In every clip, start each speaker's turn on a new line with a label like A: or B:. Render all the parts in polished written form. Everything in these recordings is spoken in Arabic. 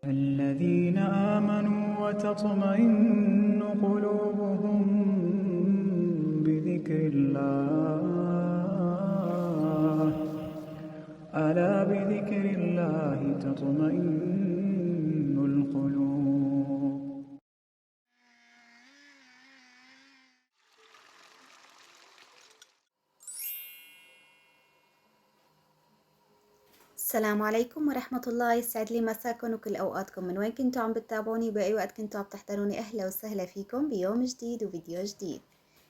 A: الذين آمنوا وتطمئن قلوبهم بذكر الله ألا بذكر الله تطمئن القلوب.
B: السلام عليكم ورحمة الله، يسعد لي مساكم وكل أوقاتكم. من وين كنتوا عم بتتابعوني بأي وقت كنتوا عم تحضروني؟ أهلا وسهلا فيكم بيوم جديد وفيديو جديد.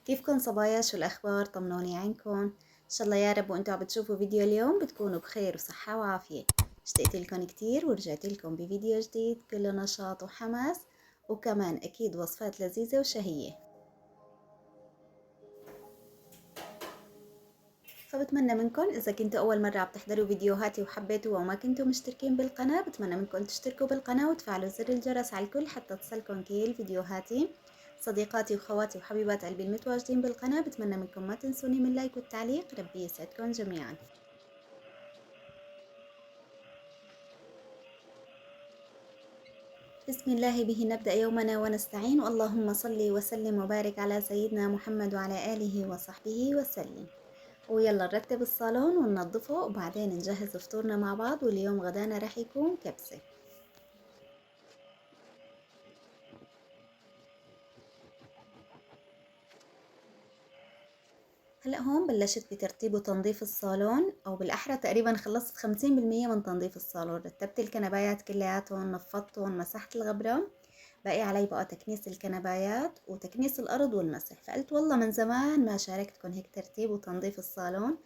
B: كيفكن صبايا؟ شو الأخبار؟ طمنوني عنكم إن شاء الله يا رب. وانتوا عم بتشوفوا فيديو اليوم بتكونوا بخير وصحة وعافية. اشتقت لكم كتير ورجعت لكم بفيديو جديد كله نشاط وحماس، وكمان أكيد وصفات لذيذة وشهية. فبتمنى منكم إذا كنتوا أول مرة عم تحضروا فيديوهاتي وحبيتوا وما كنتوا مشتركين بالقناة، بتمنى منكم تشتركوا بالقناة وتفعلوا زر الجرس على الكل حتى تصلكم كل فيديوهاتي. صديقاتي وخواتي وحبيبات قلبي المتواجدين بالقناة، بتمنى منكم ما تنسوني من لايك والتعليق. ربي يسعدكم جميعا. بسم الله به نبدأ يومنا ونستعين، اللهم صل وسلم وبارك على سيدنا محمد وعلى آله وصحبه وسلم. ويلا نرتب الصالون وننظفه وبعدين نجهز فطورنا مع بعض. واليوم غدانا راح يكون كبسة. هلا هون بلشت بترتيب وتنظيف الصالون، او بالاحرى تقريبا خلصت 50% من تنظيف الصالون. رتبت الكنبايات كلياتهم، نفضتهم، مسحت الغبرة. باقي علي بقى تكنيس الكنبايات وتكنيس الارض والمسح. فقلت والله من زمان ما شاركتكم هيك ترتيب وتنظيف الصالون،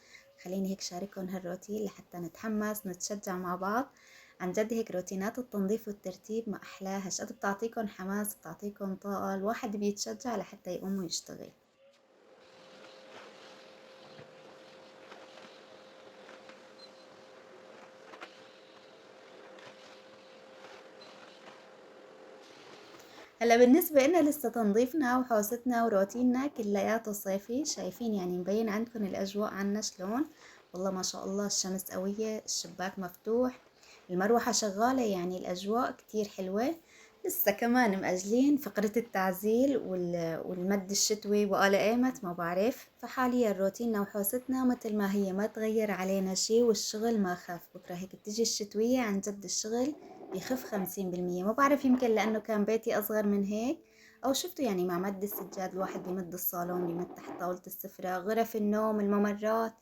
B: خليني هيك شارككم هالروتين لحتى نتحمس نتشجع مع بعض. عن جد هيك روتينات التنظيف والترتيب ما احلاها، شقد بتعطيكم حماس، بتعطيكم طاقة، الواحد بيتشجع لحتى يقوم ويشتغل. هلا بالنسبة لنا لسه تنظيفنا وحوستنا وروتيننا كلياته صيفي. شايفين يعني مبين عندكم الأجواء عنا شلون؟ والله ما شاء الله الشمس قوية، الشباك مفتوح، المروحة شغالة، يعني الأجواء كتير حلوة. لسه كمان مأجلين فقرة التعزيل والمد الشتوي وقال ايمت ما بعرف. فحاليا روتيننا وحوستنا مثل ما هي، ما تغير علينا شي، والشغل ما خاف. بكرة هيك بتجي الشتوية عن جد الشغل بيخف 50%. ما بعرف، يمكن لأنه كان بيتي أصغر من هيك، أو شفتوا يعني مع مد السجاد الواحد بيمد الصالون، بيمد تحت طاولة السفرة، غرف النوم، الممرات،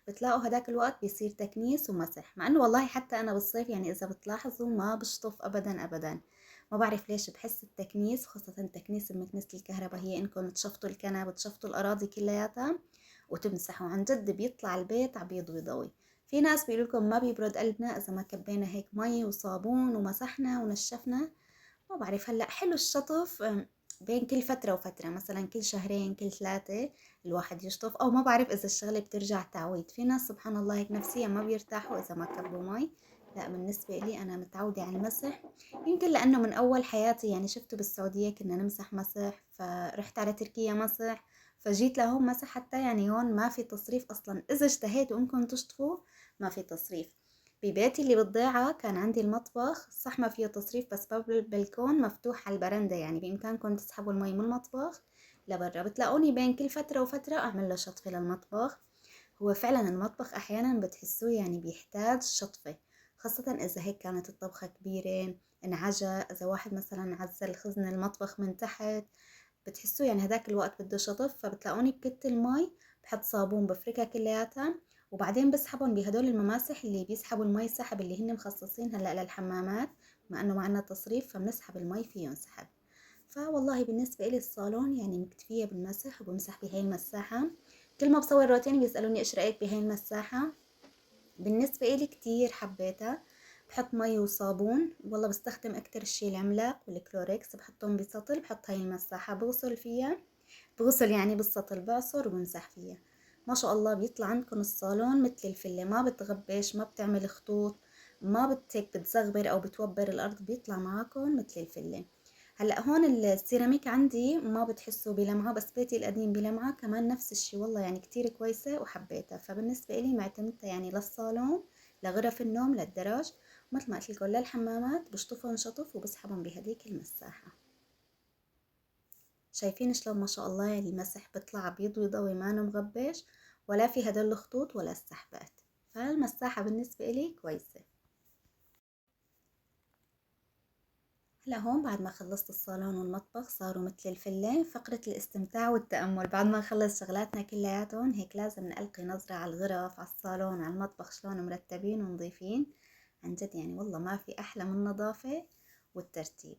B: بتلاقوا هداك الوقت بيصير تكنيس ومسح. مع انه والله حتى انا بالصيف يعني اذا بتلاحظوا ما بشطف ابدا ابدا. ما بعرف ليش بحس التكنيس، خاصة تكنيس بمكنسة الكهرباء، هي انكم تشفطوا الكنب تشفطوا الاراضي كلياتها وتمسحوا، عن جد بيطلع البيت عبيض وضوي. في ناس بيقولوا لكم ما بيبرد قلبنا اذا ما كبينا هيك مي وصابون ومسحنا ونشفنا. ما بعرف، هلا حلو الشطف بين كل فترة وفترة، مثلا كل شهرين كل ثلاثة الواحد يشطف. او ما بعرف اذا الشغلة بترجع تعويد. في ناس سبحان الله هيك نفسيا ما بيرتاحوا اذا ما كبوا مي. لا بالنسبة لي انا متعودة على المسح. يمكن لانه من اول حياتي يعني شفته بالسعودية كنا نمسح مسح، فرحت على تركيا مسح، فجيت لهون مسح. حتى يعني هون ما في تصريف اصلا، اذا اشتهيتوا انكم تشطفوا ما في تصريف. ببيتي اللي بالضيعة كان عندي المطبخ صح ما فيه تصريف، بس باب البلكون مفتوح على البرندة، يعني بإمكانكم تسحبوا المي من المطبخ لبرا. بتلاقوني بين كل فترة وفترة أعمل له شطفة للمطبخ. هو فعلا المطبخ أحيانا بتحسوه يعني بيحتاج شطفة، خاصة إذا هيك كانت الطبخة كبيرة، انعجى، إذا واحد مثلا عزل خزن المطبخ من تحت، بتحسوه يعني هداك الوقت بده شطف. فبتلاقوني بكت المي، بحط صابون بفركها كلياتها، وبعدين بسحبهم بهدول المماسح اللي بيسحبوا المي سحب، اللي هن مخصصين هلا للحمامات، مع انه معنا تصريف فبنسحب المي فيهم سحب. فوالله بالنسبة إلي الصالون يعني مكتفية بالمسح، وبمسح بهاي المساحة. كل ما بصور روتين بيسألوني إيش رأيك بهاي المساحة. بالنسبة إلي كتير حبيتها. بحط مي وصابون، والله بستخدم أكتر شي العملاق والكلوريكس، بحطهم بسطل، بحط هاي المساحة بغسل فيها، بغسل يعني بالسطل، بعصر وبمسح فيها. ما شاء الله بيطلع عندكم الصالون مثل الفلة، ما بتغبش، ما بتعمل خطوط، ما بتهيك بتزغبر او بتوبر الارض، بيطلع معاكم مثل الفلة. هلا هون السيراميك عندي ما بتحسوا بلمعة، بس بيتي القديم بلمعة كمان نفس الشي. والله يعني كتير كويسة وحبيتها. فبالنسبة إلي معتمدتها يعني للصالون، لغرف النوم، للدرج. مثل ما قلت لكم للحمامات بشطفهم شطف وبسحبهم بهديك المساحة. شايفين شلون ما شاء الله المسح بيطلع ابيض ويضوي ما مغبش ولا في هدول الخطوط ولا السحبات، فالمساحة بالنسبة إلي كويسة. هلا هون بعد ما خلصت الصالون والمطبخ صاروا مثل الفلة فقرة الاستمتاع والتأمل. بعد ما نخلص شغلاتنا كلياتهم هيك لازم نلقي نظرة على الغرف، على الصالون، على المطبخ شلون مرتبين ونظيفين. عن جد يعني والله ما في أحلى من النظافة والترتيب.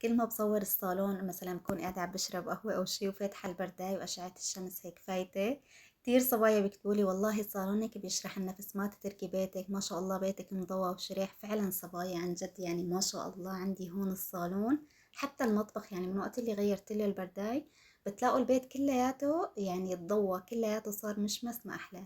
B: كل ما بصور الصالون مثلا بكون قاعدة عم بشرب قهوة أو شي وفاتحة البرداية وأشعة الشمس هيك فايتة، كتير صبايا بيكتبولي والله صالونك بيشرح النفس، ما تتركي بيتك، ما شاء الله بيتك مضوى وشريح. فعلا صبايا عن جد يعني ما شاء الله عندي هون الصالون حتى المطبخ، يعني من وقت اللي غيرت له البرداي بتلاقوا البيت كلياته يعني اتضوى كلياته صار مشمس ما أحلى.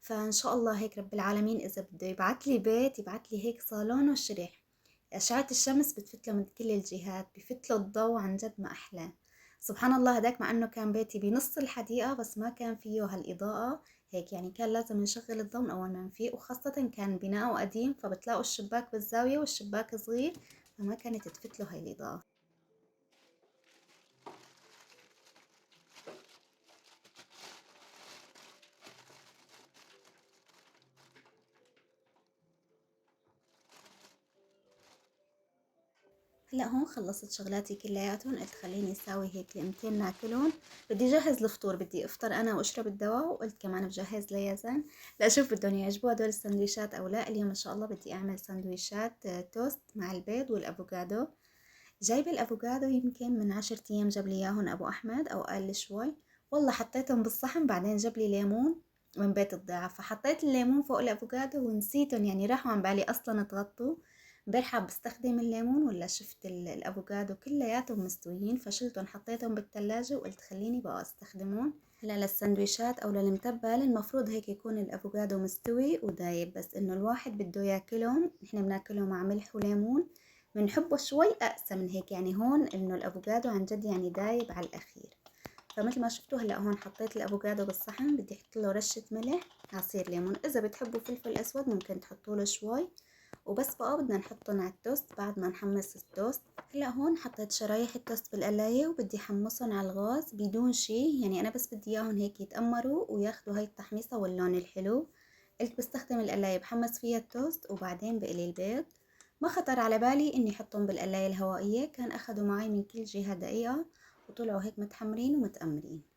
B: فإن شاء الله هيك رب العالمين إذا بده يبعتلي بيت يبعتلي هيك صالون وشريح، أشعة الشمس بتفتله من كل الجهات، بفتله الضوء عن جد ما أحلاه. سبحان الله هداك مع إنه كان بيتي بنص الحديقة بس ما كان فيه هالإضاءة هيك، يعني كان لازم نشغل الضوء من أول ما نفيق، وخاصة كان بناءه قديم فبتلاقوا الشباك بالزاوية والشباك صغير فما كانت تفتله هاي الإضاءة. هلا هون خلصت شغلاتي كلياتهم، قلت خليني اساوي هيك لقمتين ناكلهم. بدي اجهز الفطور، بدي افطر انا واشرب الدواء، وقلت كمان بجهز ليزن لاشوف بدهم يعجبوا هدول السندويشات او لا. اليوم ان شاء الله بدي اعمل سندويشات توست مع البيض والافوكادو. جايبه الافوكادو يمكن من 10 ايام جاب لي اياهم ابو احمد او اقل شوي. والله حطيتهم بالصحن بعدين جاب لي ليمون من بيت الضيعة فحطيت الليمون فوق الافوكادو ونسيتهم، يعني راحوا عن بالي اصلا اتغطوا. امبارحة بستخدم الليمون ولا شفت الافوكادو كلياتهم مستويين فشلتهم حطيتهم بالثلاجة وقلت خليني بقى استخدمهم. هلا للسندويشات او للمتبل المفروض هيك يكون الافوكادو مستوي ودايب، بس انه الواحد بده ياكلهم، نحن بناكلهم مع ملح وليمون، بنحبه شوي اقسى من هيك. يعني هون انه الافوكادو عن جد يعني دايب على الاخير. فمثل ما شفتوا هلا هون حطيت الافوكادو بالصحن، بدي احط له رشه ملح، عصير ليمون، اذا بتحبوا فلفل اسود ممكن تحطوا له شوي، وبس بقى بدنا نحطهم على التوست بعد ما نحمص التوست. هلا هون حطيت شرايح التوست بالقلاية وبدي حمصهم على الغاز بدون شي، يعني انا بس بدي اياهم هيك يتأمروا وياخدوا هاي التحميصة واللون الحلو. قلت بستخدم القلاية بحمص فيها التوست وبعدين بقلي البيض. ما خطر على بالي اني احطهم بالقلاية الهوائية، كان اخدوا معي من كل جهة دقيقة وطلعوا هيك متحمرين ومتأمرين.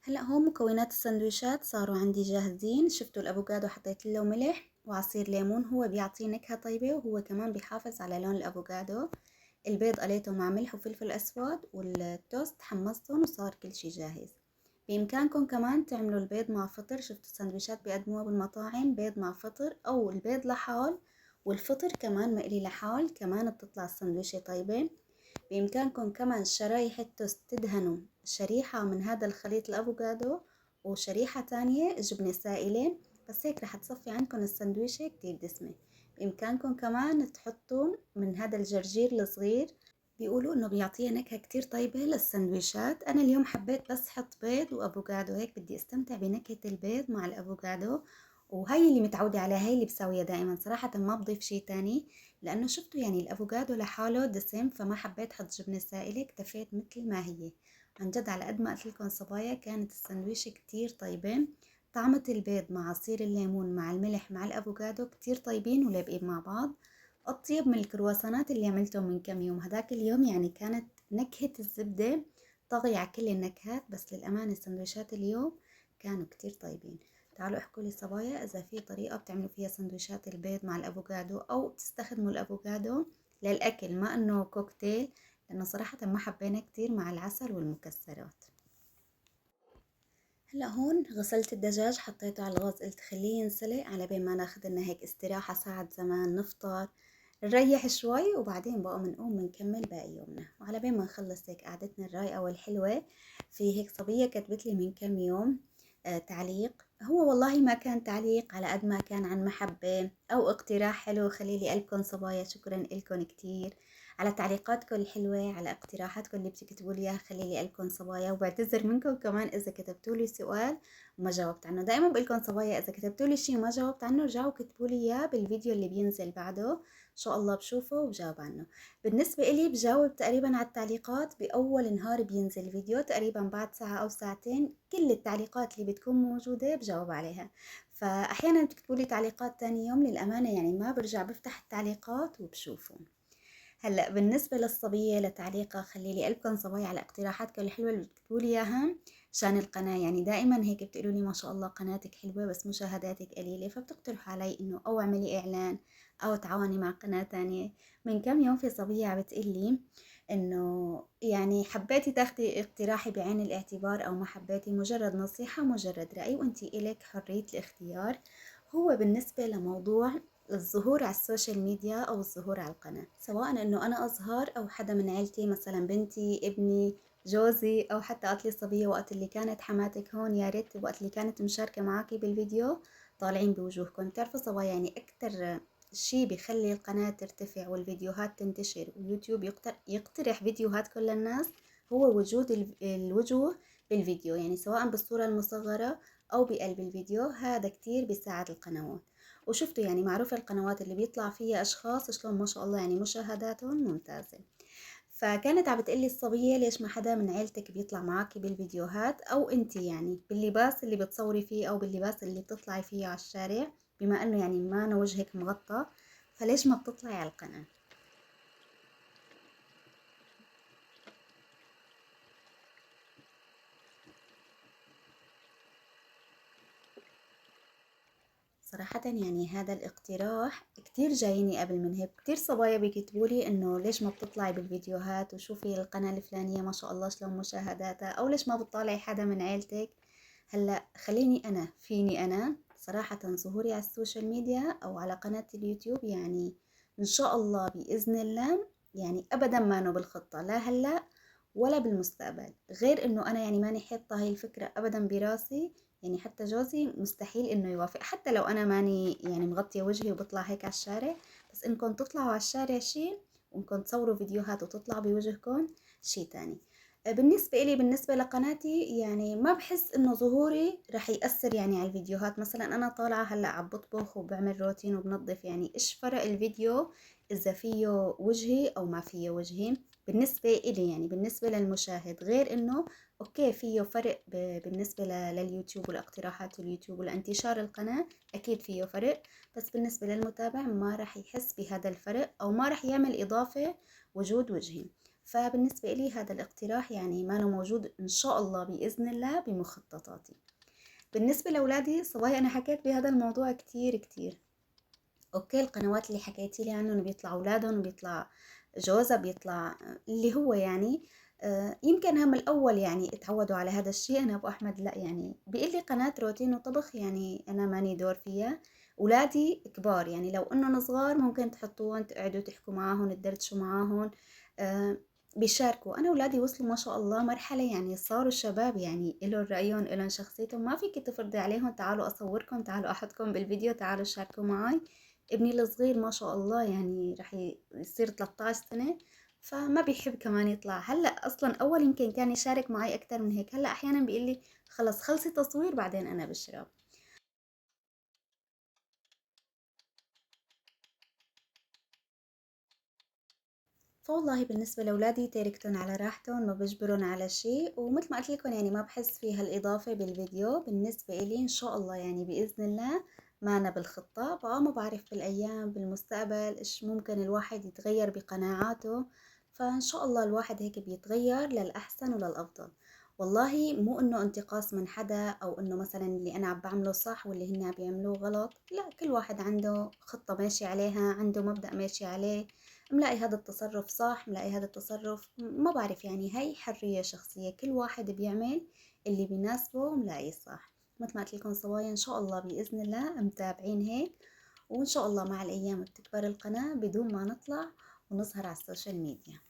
B: هلا هون مكونات السندويشات صاروا عندي جاهزين. شفتوا الافوكادو حطيت له ملح وعصير ليمون، هو بيعطيه نكهة طيبة وهو كمان بيحافظ على لون الافوكادو. البيض قليته مع ملح وفلفل اسود، والتوست حمصتهم وصار كل شي جاهز. بامكانكم كمان تعملوا البيض مع فطر، شفتوا السندويشات بيقدموها بالمطاعم بيض مع فطر او البيض لحال والفطر كمان مقلي لحال، كمان بتطلع السندويشة طيبة. بإمكانكم كمان شرايح التوست تدهنوا شريحة من هذا الخليط الأفوكادو وشريحة تانية جبنة سائلة، بس هيك رح تصفي عندكم السندويشة كتير دسمة. بإمكانكم كمان تحطوا من هذا الجرجير الصغير، بيقولوا انه بيعطيها نكهة كتير طيبة للسندويشات. انا اليوم حبيت بس حط بيض وافوكادو، هيك بدي استمتع بنكهة البيض مع الافوكادو، وهي اللي متعودة عليها، هي اللي بسويها دائما صراحة، ما بضيف شي تاني لانه شفتوا يعني الافوكادو لحاله دسم فما حبيت حط جبنة سائلة، اكتفيت مثل ما هي. عن جد على قد ما قلت لكم صبايا كانت السندويشة كتير طيبة. طعمة البيض مع عصير الليمون مع الملح مع الافوكادو كتير طيبين ولابقين مع بعض. أطيب من الكرواسانات اللي عملتهم من كم يوم. هداك اليوم يعني كانت نكهة الزبدة طاغية على كل النكهات، بس للأمانة سندويشات اليوم كانوا كتير طيبين. تعالوا احكوا لي صبايا إذا في طريقة بتعملوا فيها سندويشات البيض مع الأفوكادو، أو تستخدموا الأفوكادو للأكل ما إنه كوكتيل، لأنه صراحة ما حبينا كتير مع العسل والمكسرات. هلا هون غسلت الدجاج حطيته على الغاز، قلت خليه ينسلق على بين ما ناخد لنا هيك استراحة ساعة زمان نفطر نريح شوي، وبعدين بقى منقوم منكمل باقي يومنا. وعلى بين ما نخلص هيك قعدتنا الرايقة والحلوة، في هيك صبية كتبت لي من كم يوم تعليق، هو والله ما كان تعليق على قد ما كان عن محبة أو اقتراح حلو. خليلي قلبكن صبايا، شكرا لكم كتير على تعليقاتكم الحلوة، على اقتراحاتكم اللي بتكتبوا لي اياها. خليلي قلبكن صبايا، وبعتذر منكم كمان إذا كتبتوا لي سؤال وما جاوبت عنه. دائما بقولكم صبايا إذا كتبتوا لي شيء وما جاوبت عنه رجعوا كتبوا لي إياه بالفيديو اللي بينزل بعده، إن شاء الله بشوفه وبجاوب عنه. بالنسبة إلي بجاوب تقريبا على التعليقات بأول نهار بينزل فيديو، تقريبا بعد ساعة أو ساعتين كل التعليقات اللي بتكون موجودة بجاوب عليها. فأحيانا بتكتبوا لي تعليقات تاني يوم، للأمانة يعني ما برجع بفتح التعليقات وبشوفه. هلا بالنسبة للصبية لتعليقها، خليلي قلبكم صبايا على اقتراحاتكم الحلوة اللي بتكتبوا لي اياها شان القناة. يعني دائما هيك بتقولوا لي ما شاء الله قناتك حلوة بس مشاهداتك قليلة، فبتقترحوا علي انه او اعملي اعلان او تعاوني مع قناة تانية. من كم يوم في صبية عم بتقلي انه يعني حبيتي تاخدي اقتراحي بعين الاعتبار او ما حبيتي، مجرد نصيحة مجرد رأي وانتي الك حرية الاختيار. هو بالنسبة لموضوع الظهور على السوشيال ميديا او الظهور على القناة، سواء انه انا اظهر او حدا من عيلتي مثلا بنتي ابني جوزي، او حتى قالت لي الصبية وقت اللي كانت حماتك هون يا ريت وقت اللي كانت مشاركة معاكي بالفيديو طالعين بوجوهكم. بتعرفوا صبايا يعني اكتر شي بيخلي القناة ترتفع والفيديوهات تنتشر ويوتيوب يقترح فيديوهاتكم للناس، هو وجود الوجوه بالفيديو، يعني سواء بالصورة المصغرة او بقلب الفيديو. هذا كتير بيساعد القنوات. وشفتوا يعني معروف القنوات اللي بيطلع فيها اشخاص شلون ما شاء الله يعني مشاهداتهم ممتازة. فكانت عم بتقلي الصبية ليش ما حدا من عيلتك بيطلع معاكي بالفيديوهات، او انتي يعني باللباس اللي بتصوري فيه او باللباس اللي بتطلعي فيه على الشارع، بما انه يعني ما أنا وجهك مغطى، فليش ما بتطلعي على القناة؟ صراحة يعني هذا الاقتراح كتير جايني قبل من هيك، كتير صبايا بيكتبولي انه ليش ما بتطلعي بالفيديوهات وشوفي القناة الفلانية ما شاء الله شلون مشاهداتها، او ليش ما بتطلعي حدا من عيلتك. هلا خليني انا فيني انا صراحة ظهوري على السوشيال ميديا او على قناة اليوتيوب يعني ان شاء الله بإذن الله يعني ابدا ما نو بالخطة، لا هلا ولا بالمستقبل. غير انه انا يعني ماني حاطة هاي الفكرة ابدا براسي، يعني حتى جوزي مستحيل انه يوافق، حتى لو انا ماني يعني مغطية وجهي وبطلع هيك على الشارع. بس انكم تطلعوا على الشارع شي، وانكم تصوروا فيديوهات وتطلعوا بوجهكم شي تاني. بالنسبة إلي بالنسبة لقناتي يعني ما بحس إنه ظهوري رح يأثر يعني على الفيديوهات. مثلا أنا طالعة هلأ عم بطبخ وبعمل روتين وبنظف، يعني إيش فرق الفيديو إذا فيه وجهي أو ما فيه وجهي؟ بالنسبة إلي يعني بالنسبة للمشاهد، غير إنه أوكي فيه فرق بالنسبة لليوتيوب والاقتراحات اليوتيوب ولانتشار القناة، أكيد فيه فرق. بس بالنسبة للمتابع ما رح يحس بهذا الفرق أو ما رح يعمل إضافة وجود وجهي. فبالنسبة لي هذا الاقتراح يعني ما موجود إن شاء الله بإذن الله بمخططاتي. بالنسبة لأولادي صبايا أنا حكيت بهذا الموضوع كتير كتير. أوكي القنوات اللي حكيتي لي عنه إنه بيطلع أولادهم وبيطلع جوزها بيطلع اللي هو يعني يمكن هم الأول يعني اتعودوا على هذا الشيء. أنا أبو أحمد لا، يعني بيقول لي قناة روتين وطبخ يعني أنا ماني دور فيها. أولادي كبار يعني لو إنهم صغار ممكن تحطوهم تقعدوا تحكوا معاهم تدردشوا معاهم آه، بيشاركوا. أنا أولادي وصلوا ما شاء الله مرحلة يعني صاروا شباب، يعني إلهم رأيهم إلهم شخصيتهم، ما فيك تفرضي عليهم تعالوا أصوركم تعالوا أحطكم بالفيديو تعالوا شاركوا معي. ابني الصغير ما شاء الله يعني رح يصير 13 سنة، فما بيحب كمان يطلع. هلا اصلا اول يمكن كان يشارك معي اكثر من هيك، هلا احيانا بيقول لي خلص خلصي تصوير بعدين انا بشرب. فوالله بالنسبة لأولادي تاركتهم على راحتهم، ما بجبرهم على شيء، ومثل ما قلت لكم يعني ما بحس في هالإضافة بالفيديو. بالنسبة إلي إن شاء الله يعني بإذن الله ما أنا بالخطة بقى، ما بعرف بالأيام بالمستقبل إيش ممكن الواحد يتغير بقناعاته. فإن شاء الله الواحد هيك بيتغير للأحسن وللأفضل. والله مو إنه انتقاص من حدا أو إنه مثلا اللي أنا عم بعمله صح واللي هن عم بيعملوه غلط، لا، كل واحد عنده خطة ماشي عليها، عنده مبدأ ماشي عليه. ملاقي هذا التصرف صح، ملاقي هذا التصرف ما بعرف، يعني هاي حرية شخصية، كل واحد بيعمل اللي بيناسبه وملاقي صح. مثل ما قلت لكم صبايا، إن شاء الله بإذن الله متابعين هيك، وإن شاء الله مع الأيام بتكبر القناة بدون ما نطلع ونظهر على السوشيال ميديا.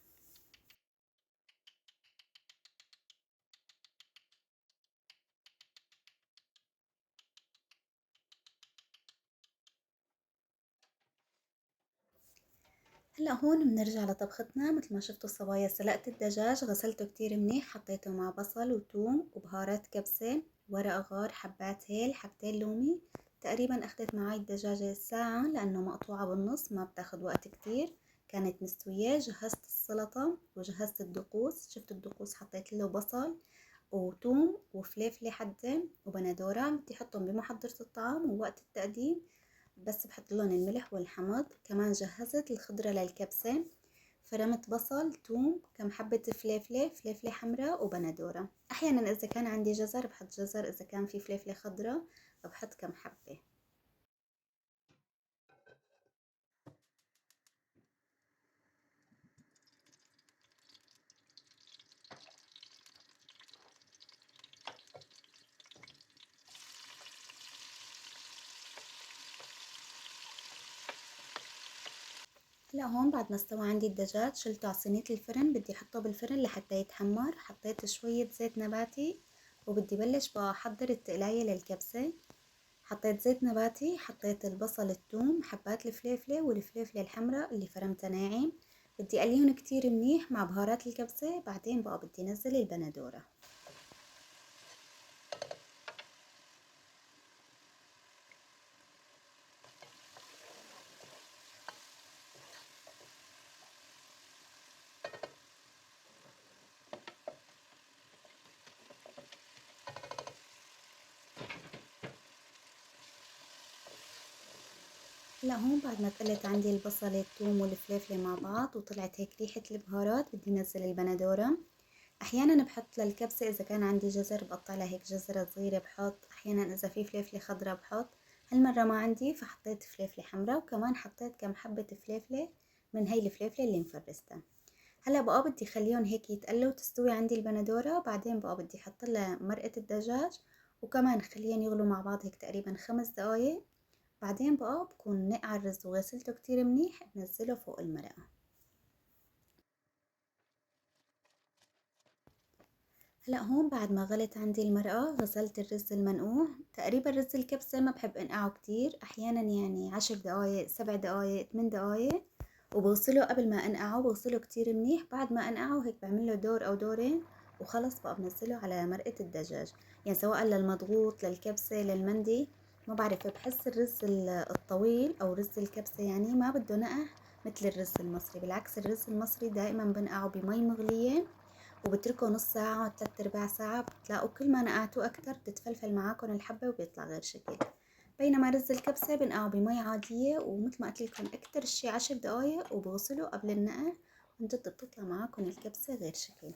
B: هلا هون بنرجع لطبختنا. مثل ما شفتوا الصبايا، سلقت الدجاج، غسلته كتير منيح، حطيته مع بصل وثوم وبهارات كبسة، ورق غار، حبات هيل، حبتين لومي. تقريبا اخدت معي الدجاجة ساعة لانه مقطوعة بالنص، ما بتاخد وقت كتير. كانت مستوية. جهزت السلطة وجهزت الدقوس. شفت الدقوس حطيت له بصل وثوم وفليفلة حدة وبندورة، بدي احطهم بمحضرة الطعام ووقت التقديم بس بحط لهم الملح والحمض. كمان جهزت الخضرة للكبسة، فرمت بصل، ثوم، كم حبة فليفلة، فليفلة حمراء وبندورة. أحيانا إذا كان عندي جزر بحط جزر، إذا كان في فليفلة خضراء بحط كم حبة. هلا هون بعد ما استوى عندي الدجاج شلته على صينية الفرن، بدي احطه بالفرن لحتى يتحمر. حطيت شوية زيت نباتي وبدي بلش بقى احضر التقلاية للكبسة. حطيت زيت نباتي، حطيت البصل، الثوم، حبات الفليفلة والفليفلة الحمراء اللي فرمتها ناعم. بدي اقليهم كتير منيح مع بهارات الكبسة. بعدين بقى بدي نزل البندورة. هلا هون بعد ما تقلت عندي البصل، الثوم والفليفلة مع بعض وطلعت هيك ريحة البهارات، بدي نزل البندورة. احيانا بحط للكبسة اذا كان عندي جزر بقطع لها هيك جزرة صغيرة بحط، احيانا اذا في فليفلة خضراء بحط. هالمرة ما عندي فحطيت فليفلة حمراء، وكمان حطيت كم حبة فليفلة من هاي الفليفلة اللي مفرستها. هلا بقى بدي خليهم هيك يتقلوا وتستوي عندي البندورة. بعدين بقى بدي احط لها مرقة الدجاج وكمان خليهم يغلوا مع بعض هيك تقريبا 5 دقايق. بعدين بقى بكون نقع الرز وغسلته كتير منيح، بنزله فوق المرقة. هلا هون بعد ما غلت عندي المرقة غسلت الرز المنقوع. تقريبا رز الكبسة ما بحب انقعه كتير، احيانا يعني 10 دقايق، 7 دقايق، 8 دقايق. وبغسله قبل ما انقعه، بغسله كتير منيح. بعد ما انقعه هيك بعمله دور او دورين وخلص بقى بنزله على مرقة الدجاج، يعني سواء للمضغوط، للكبسة، للمندي. ما بعرف، بحس الرز الطويل او رز الكبسة يعني ما بده نقع مثل الرز المصري. بالعكس الرز المصري دائما بنقعه بمي مغلية وبتركه نص ساعة 3/4 ساعة، بتلاقوا كل ما نقعتوه أكتر بتتفلفل معاكم الحبة وبيطلع غير شكل. بينما رز الكبسة بنقعه بمي عادية، ومثل ما قلتلكم أكتر شي 10 دقايق وبغسله قبل النقع، وانتو بتطلع معاكم الكبسة غير شكل.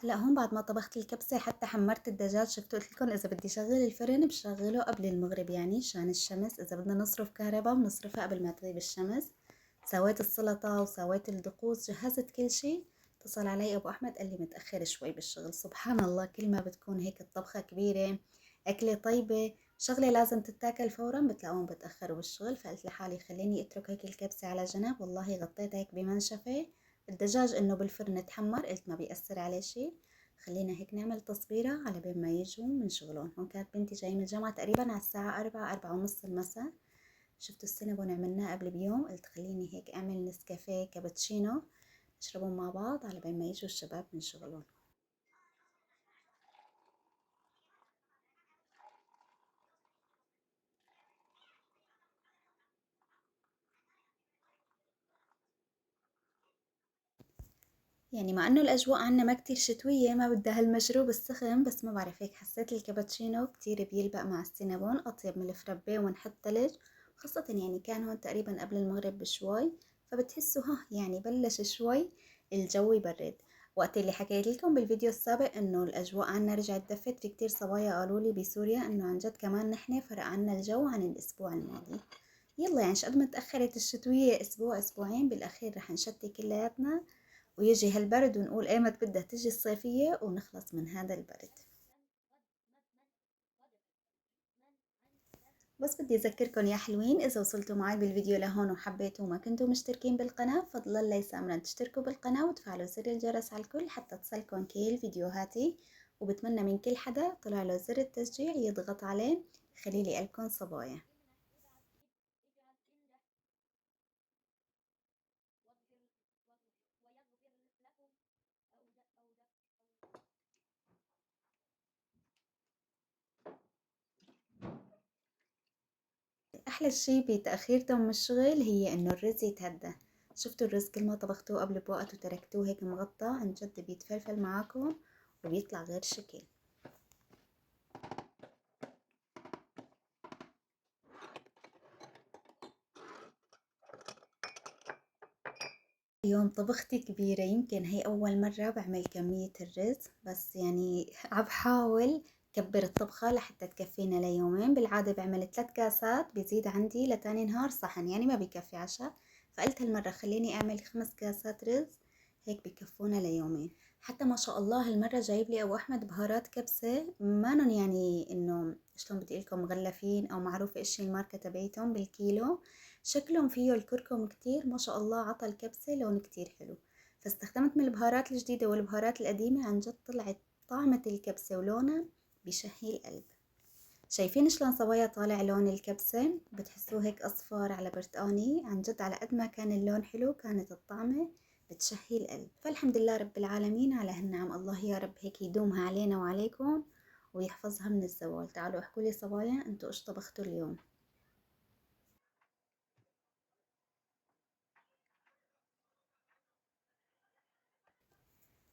B: هلا هون بعد ما طبخت الكبسة حتى حمرت الدجاج، شفتوا قلت لكم إذا بدي شغل الفرن بشغله قبل المغرب، يعني شان الشمس. إذا بدنا نصرف كهرباء بنصرفها قبل ما تغيب الشمس. سويت السلطة وسويت الدقوس، جهزت كل شي. اتصل علي أبو أحمد قال لي متأخر شوي بالشغل. سبحان الله، كل ما بتكون هيك الطبخة كبيرة، أكلة طيبة، شغلة لازم تتاكل فورا، بتلاقوهم بتأخروا بالشغل. فقلت لحالي خليني اترك هيك الكبسة على جنب. والله غطيتها هيك بمنشفة. الدجاج انه بالفرن تحمر، قلت ما بيأثر عليه شي. خلينا هيك نعمل تصبيرة على بين ما يجوا من شغلهم. هون كانت بنتي جاية من الجامعة تقريبا على الساعة 4، 4:30 المساء. شفتوا السينابون عملناه قبل بيوم، قلت خليني هيك اعمل نسكافيه كابتشينو نشربهم مع بعض على بين ما يجوا الشباب من شغلهم. يعني مع انه الاجواء عنا ما كتير شتوية ما بدها هالمشروب السخن، بس ما بعرف هيك حسيت الكابتشينو كتير بيلبق مع السينابون اطيب من الفرابي ونحط تلج، خاصة يعني كان هون تقريبا قبل المغرب بشوي، فبتحسوا يعني بلش شوي الجو يبرد. وقت اللي حكيت لكم بالفيديو السابق انه الاجواء عنا رجعت دفت، في كتير صبايا قالوا لي بسوريا انه عن جد كمان نحن فرق عنا الجو عن الاسبوع الماضي. يلا يعني شقد ما تأخرت الشتوية اسبوع اسبوعين بالاخير رح نشتي كلياتنا ويجي هالبرد ونقول ايمت بدها تجي الصيفية ونخلص من هذا البرد. بس بدي أذكركن يا حلوين، إذا وصلتوا معي بالفيديو لهون وحبيتوا وما كنتوا مشتركين بالقناة فضلا ليس أمرا تشتركوا بالقناة وتفعلوا زر الجرس على الكل حتى تصلكن كل فيديوهاتي، وبتمنى من كل حدا طلع له زر التشجيع يضغط عليه خليلي قلبكن صبايا. أحلى شي بتأخيرتهم من الشغل هي إنه الرز يتهدى. شفتوا الرز كل ما طبختوه قبل بوقت وتركتوه هيك مغطى عن جد بيتفلفل معاكم وبيطلع غير شكل. اليوم طبختي كبيرة، يمكن هي أول مرة بعمل كمية الرز، بس يعني عم بحاول كبر الطبخة لحتى تكفينا ليومين. بالعادة بعمل 3 كاسات بيزيد عندي لتاني نهار صحن، يعني ما بيكفي عشاء، فقلت هالمرة خليني أعمل 5 كاسات رز هيك بكفونا ليومين. حتى ما شاء الله هالمرة جايب لي أبو أحمد بهارات كبسة مانن يعني إنه شلون بدي لكم مغلفين أو معروف إيش الماركة تبعيتهم بالكيلو، شكلهم فيه الكركم كتير ما شاء الله، عطى الكبسة لون كتير حلو. فاستخدمت من البهارات الجديدة والبهارات القديمة، عن جد طلعت طعمة الكبسة ولونها بشهي القلب. شايفين شلون صبايا طالع لون الكبسة؟ بتحسوه هيك أصفر على برتقاني، عن جد على قد ما كان اللون حلو كانت الطعمة بتشهي القلب. فالحمد لله رب العالمين على هالنعم، الله يا رب هيك يدومها علينا وعليكم ويحفظها من الزوال. تعالوا احكوا لي صبايا انتوا ايش طبختوا اليوم؟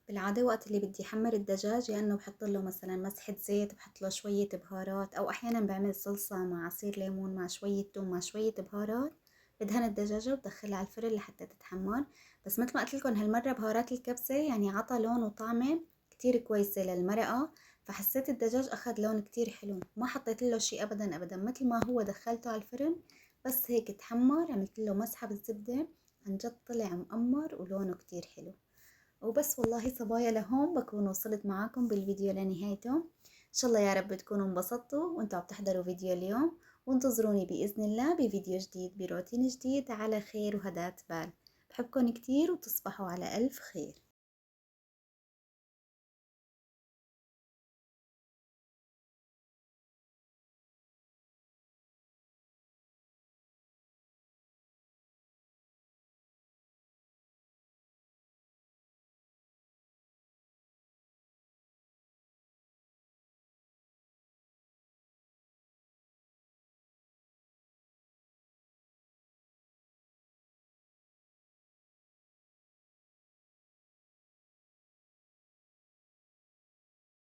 B: بالعادة وقت اللي بدي أحمر الدجاج، يا إنه بحط له مثلا مسحة زيت، بحط له شوية بهارات، أو أحيانا بعمل صلصة مع عصير ليمون مع شوية توم مع شوية بهارات، بدهن الدجاجة وبدخلها على الفرن لحتى تتحمر. بس مثل ما قلت لكم هالمرة بهارات الكبسة يعني عطى لون وطعمة كتير كويسة للمرقة، فحسيت الدجاج أخذ لون كتير حلو، ما حطيت له شي أبدا أبدا، مثل ما هو دخلته على الفرن بس هيك تحمر، عملت له مسحة بالزبدة، عن جد طلع مقمر ولونه كتير حلو. وبس والله صبايا لهون بكون وصلت معاكم بالفيديو لنهايته. ان شاء الله يا رب تكونوا انبسطتوا وانتوا عم تحضروا فيديو اليوم، وانتظروني بإذن الله بفيديو جديد بروتين جديد على خير وهداة بال. بحبكم كتير وتصبحوا على ألف خير.